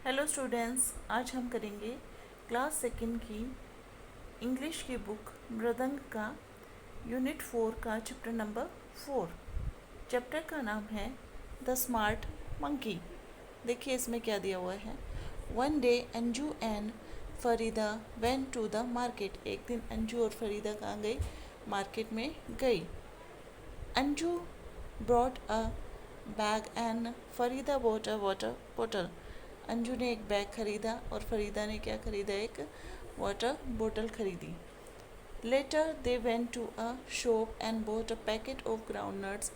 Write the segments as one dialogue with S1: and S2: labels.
S1: Hello students, आज हम करेंगे क्लास सेकंड की इंग्लिश की बुक मृदंग का यूनिट 4 का चैप्टर नंबर 4। चैप्टर का नाम है द स्मार्ट मंकी। देखिए इसमें क्या दिया हुआ है। One day Anju and Farida went to the market. एक दिन अंजू और फरीदा कहाँ गई? मार्केट में गई। Anju brought a bag and Farida bought a water bottle. Anju ने एक बैग खरीदा और फरीदा ने क्या खरीदा? एक वाटर बोतल खरीदी। Later they went to a shop and bought a packet of ground nuts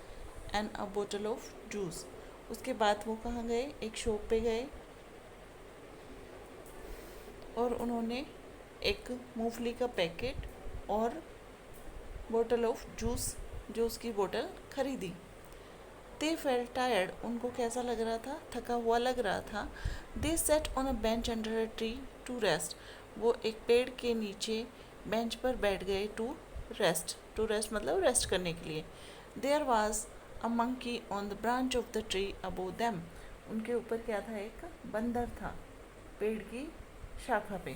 S1: and a बोतल ऑफ जूस। उसके बाद वो कहाँ गए? एक शॉप पे गए और उन्होंने एक मूंगफली का पैकेट और बोतल ऑफ जूस की बोतल खरीदी। दे फेल टायर्ड। उनको कैसा लग रहा था? थका हुआ लग रहा था। They set on a bench under a tree to rest. वो एक पेड़ के नीचे बेंच पर बैठ गए टू रेस्ट मतलब रेस्ट करने के लिए। There was a monkey on the branch of the tree above them. उनके ऊपर क्या था? एक बंदर था पेड़ की शाखा पे।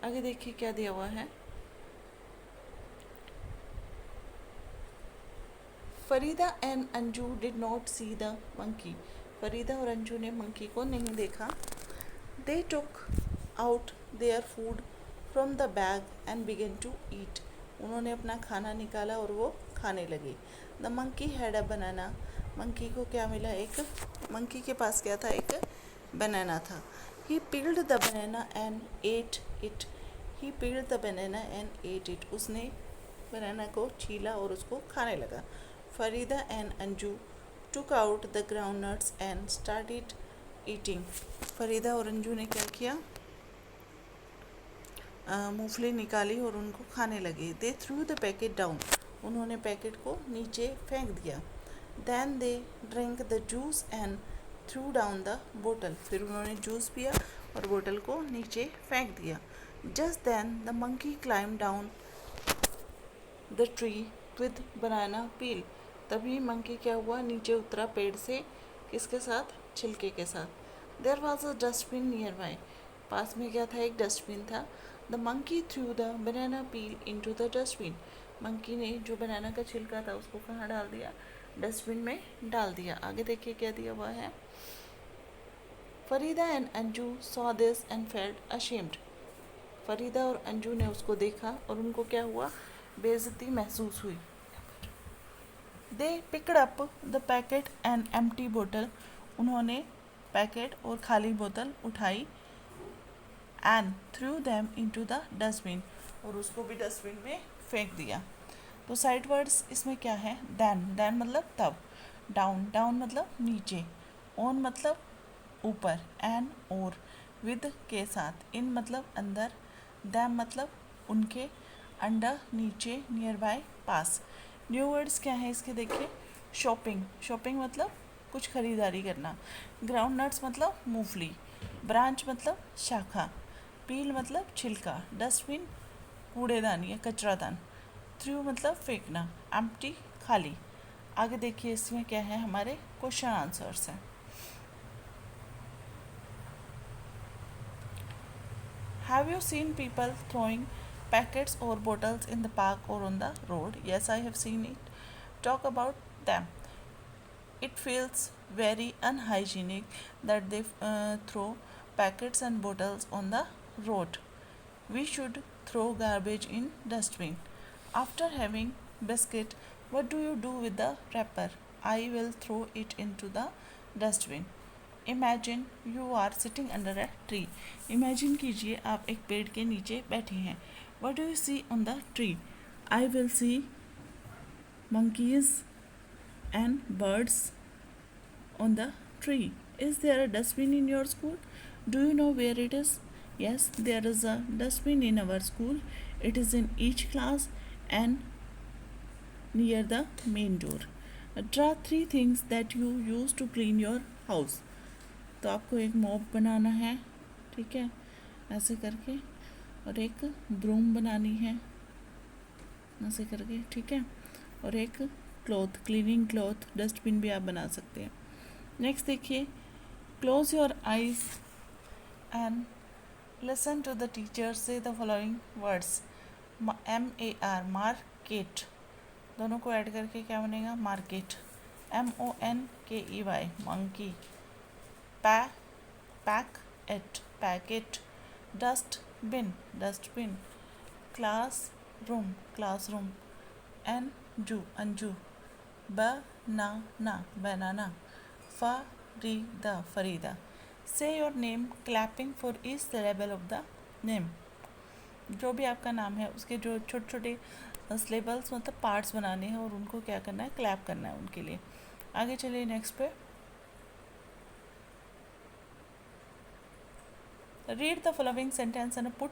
S1: आगे देखिए क्या दिया हुआ है। Farida and Anju did not see the monkey. Farida और अंजू ने मंकी को नहीं देखा। They took out their food from the bag and began to eat. उन्होंने अपना खाना निकाला और वो खाने लगे। The monkey had a banana. Monkey को क्या मिला? मंकी के पास क्या था? एक बनाना था। He peeled the banana and ate it. He peeled the banana and ate it. उसने बनाना को छीला और उसको खाने लगा। Farida and Anju took out the ground nuts and started eating. Farida और अंजू ने क्या किया? मूंगफली निकाली और उनको खाने लगे। They threw the packet down. उन्होंने पैकेट को नीचे फेंक दिया। Then they drink the juice and throw down the बोतल। फिर उन्होंने जूस पिया और बोतल को नीचे फेंक दिया। Just then the monkey climb down the tree with banana peel. तभी मंकी क्या हुआ? नीचे उतरा पेड़ से। किसके साथ? छिलके के साथ। There was a dustbin nearby. पास में क्या था? एक डस्टबिन था। The monkey threw the banana peel into the dustbin. Monkey ने जो बनाना का छिलका था उसको कहाँ डाल दिया? डस्टबिन में डाल दिया। आगे देखिए क्या दिया हुआ है। Farida and Anju saw this and felt ashamed. Farida और अंजू ने उसको देखा और उनको क्या हुआ? बेइज्जती महसूस हुई। They picked up the packet and empty बोतल। उन्होंने पैकेट और खाली बोतल उठाई। And threw them into the dustbin. और उसको भी डस्टबिन में फेंक दिया। तो साइड वर्ड्स इसमें क्या है? देन मतलब तब। डाउन मतलब नीचे। ऑन मतलब ऊपर। एंड और विद के साथ। इन मतलब अंदर। दैम मतलब उनके। अंडर नीचे। Near by pass. New words क्या है इसके? देखिए शॉपिंग मतलब कुछ खरीदारी करना। ग्राउंड नट्स मतलब मूंगफली। ब्रांच मतलब शाखा। पील मतलब छिलका। डस्टबिन कूड़ेदान या कचरादान। थ्रू मतलब फेंकना। एम्प्टी खाली। आगे देखिए इसमें क्या है? हमारे क्वेश्चन आंसर्स हैं। Have you seen people throwing packets or bottles in the park or on the road? Yes, I have seen it. Talk about them. It feels very unhygienic that they throw packets and bottles on the road. We should throw garbage in dustbin. After having biscuit, what do you do with the wrapper? I will throw it into the dustbin. Imagine you are sitting under a tree. Imagine कीजिए आप एक पेड़ के नीचे बैठे हैं। What do you see on the tree? I will see monkeys and birds on the tree. Is there a dustbin in your school? Do you know where it is? Yes, there is a dustbin in our school. It is in each class and near the main door. Draw three things that you use to clean your house. तो आपको एक mop बनाना है, ठीक है, ऐसे करके, और एक ब्रूम बनानी है ऐसे करके, ठीक है, और एक क्लिनिंग क्लॉथ डस्टबिन भी आप बना सकते हैं। नेक्स्ट देखिए, Close your eyes and listen to the teacher say the following words. MAR, market. दोनों को ऐड करके क्या बनेगा? Market. MONKEY, monkey. Packet, packet. Dustbin, dustbin. Classroom. Anju. Banana. Farida. Say your name clapping for each syllable of the name. जो भी आपका नाम है उसके जो छोटे छोटे सिलेबल्स मतलब पार्ट्स बनाने हैं और उनको क्या करना है? क्लैप करना है उनके लिए. आगे चलिए नेक्स्ट पे. Read the following sentence and put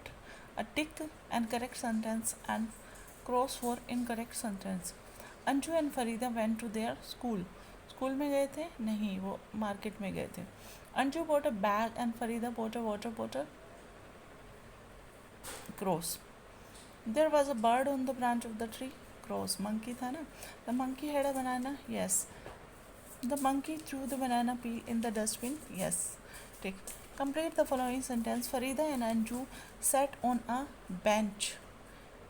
S1: a tick and correct sentence and cross for incorrect sentence. Anju and Farida went to their school. School में गए थे? नहीं, वो मार्केट में गए थे. Anju bought a bag and Farida bought a water bottle. Cross. There was a bird on the branch of the tree. Cross. Monkey था ना? The monkey had a banana. Yes. The monkey threw the banana peel in the dustbin. Yes. Tick. Complete the following sentence. Farida and Anju sat on a bench.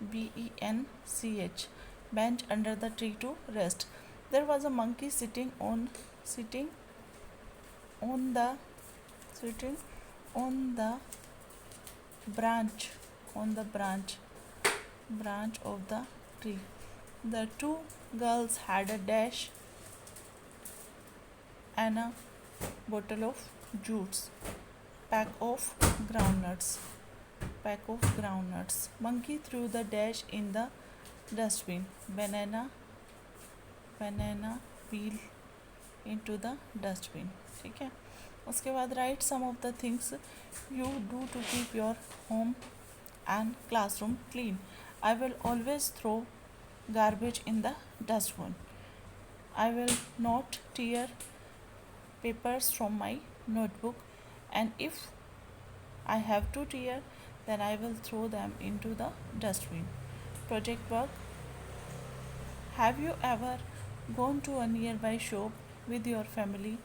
S1: BENCH. Bench under the tree to rest. There was a monkey sitting on the branch of the tree. The two girls had a dash and a bottle of juice. Pack of groundnuts. Monkey threw the dash in the dustbin. Banana peel into the dustbin. ठीक है. उसके बाद write some of the things you do to keep your home and classroom clean. I will always throw garbage in the dustbin. I will not tear papers from my notebook, and if I have to tear, then I will throw them into the dustbin. Project work. Have you ever gone to a nearby shop with your family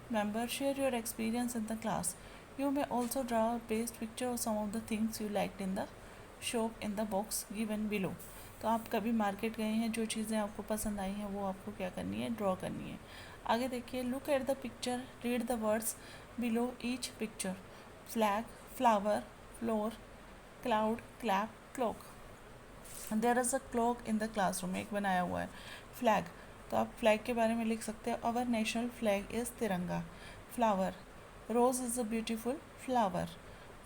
S1: member? Share your experience in the class. You may also draw or paste picture of some of the things you liked in the shop in the box given below. तो आप कभी market गए हैं, जो चीज़ें आपको पसंद आई हैं वो आपको क्या करनी है? ड्रॉ करनी है. आगे देखिए. Look at the picture, read the words below each picture. Flag, flower, floor, cloud, clap, clock. There is a clock in the classroom. एक बनाया हुआ है. फ्लैग, तो आप फ्लैग के बारे में लिख सकते हैं. Our national flag is Tiranga. Flower, rose is a beautiful flower.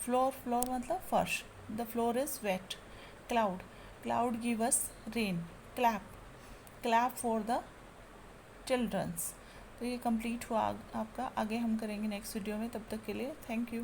S1: Floor मतलब फर्श. The floor is wet. Cloud give us rain. Clap for the childrens. तो ये कंप्लीट हुआ आपका. आगे हम करेंगे नेक्स्ट वीडियो में. तब तक के लिए थैंक यू.